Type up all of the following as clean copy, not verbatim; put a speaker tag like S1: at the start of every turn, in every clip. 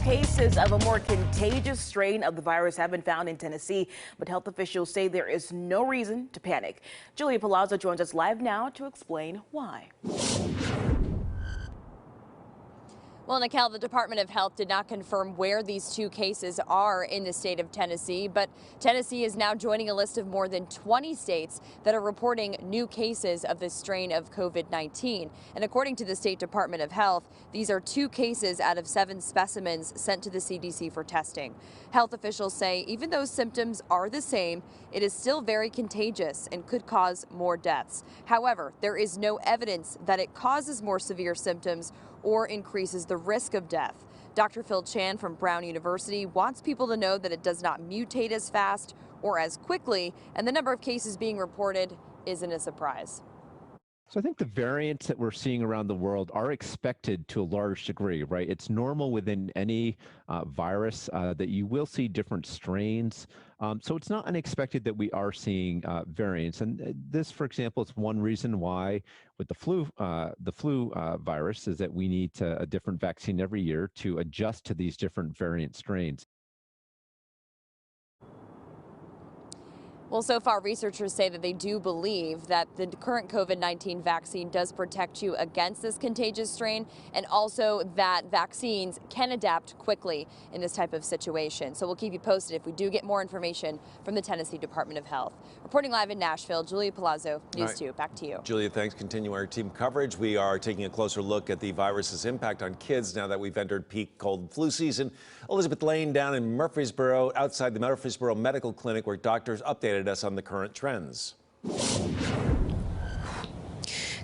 S1: cases of a more contagious strain of the virus have been found in Tennessee, but health officials say there is no reason to panic. Julia Palazzo joins us live now to explain why.
S2: Well, Nikhil, the Department of Health did not confirm where these two cases are in the state of Tennessee, but Tennessee is now joining a list of more than 20 states that are reporting new cases of this strain of COVID-19. And according to the State Department of Health, these are 2 cases out of 7 specimens sent to the CDC for testing. Health officials say even though symptoms are the same, it is still very contagious and could cause more deaths. However, there is no evidence that it causes more severe symptoms or increases the risk of death. Dr. Phil Chan from Brown University wants people to know that it does not mutate as fast or as quickly, and the number of cases being reported isn't a surprise.
S3: So I think the variants that we're seeing around the world are expected to a large degree, right? It's normal within any virus that you will see different strains. So it's not unexpected that we are seeing variants. And this, for example, is one reason why with the flu virus is that we need a different vaccine every year to adjust to these different variant strains.
S2: Well, so far, researchers say that they do believe that the current COVID-19 vaccine does protect you against this contagious strain, and also that vaccines can adapt quickly in this type of situation. So we'll keep you posted if we do get more information from the Tennessee Department of Health. Reporting live in Nashville, Julia Palazzo, News 2. Back to you.
S4: Julia, thanks. Continue our team coverage. We are taking a closer look at the virus's impact on kids now that we've entered peak cold and flu season. Elizabeth Lane down in Murfreesboro, outside the Murfreesboro Medical Clinic, where doctors updated us on the current trends.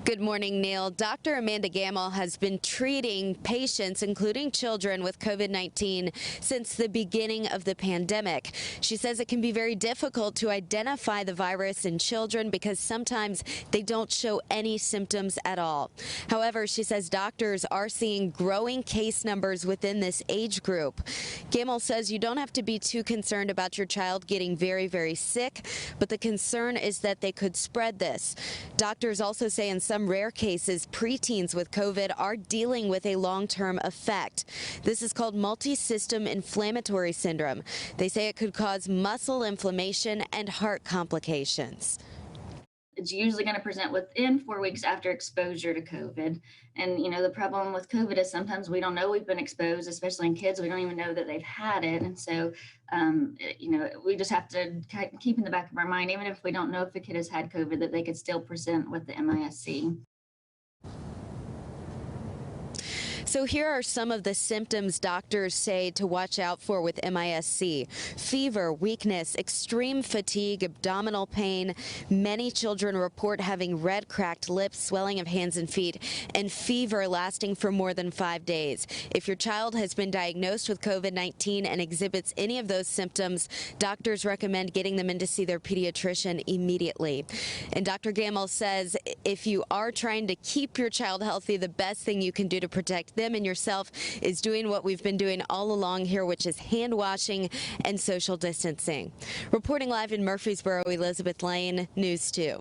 S5: Good morning, Neil. Dr. Amanda Gamble has been treating patients, including children, with COVID-19 since the beginning of the pandemic. She says it can be very difficult to identify the virus in children because sometimes they don't show any symptoms at all. However, she says doctors are seeing growing case numbers within this age group. Gamble says you don't have to be too concerned about your child getting very, very sick, but the concern is that they could spread this. Doctors also say in some rare cases, preteens with COVID are dealing with a long-term effect. This is called multi-system inflammatory syndrome. They say it could cause muscle inflammation and heart complications.
S6: It's usually going to present within 4 weeks after exposure to COVID. And, the problem with COVID is sometimes we don't know we've been exposed, especially in kids. We don't even know that they've had it. And so, we just have to keep in the back of our mind, even if we don't know if the kid has had COVID, that they could still present with the MIS-C.
S5: So here are some of the symptoms doctors say to watch out for with MIS-C. Fever, weakness, extreme fatigue, abdominal pain. Many children report having red, cracked lips, swelling of hands and feet, and fever lasting for more than 5 days. If your child has been diagnosed with COVID-19 and exhibits any of those symptoms, doctors recommend getting them in to see their pediatrician immediately. And Dr. Gamble says if you are trying to keep your child healthy, the best thing you can do to protect them and yourself is doing what we've been doing all along here, which is hand washing and social distancing. Reporting live in Murfreesboro, Elizabeth Lane, News 2.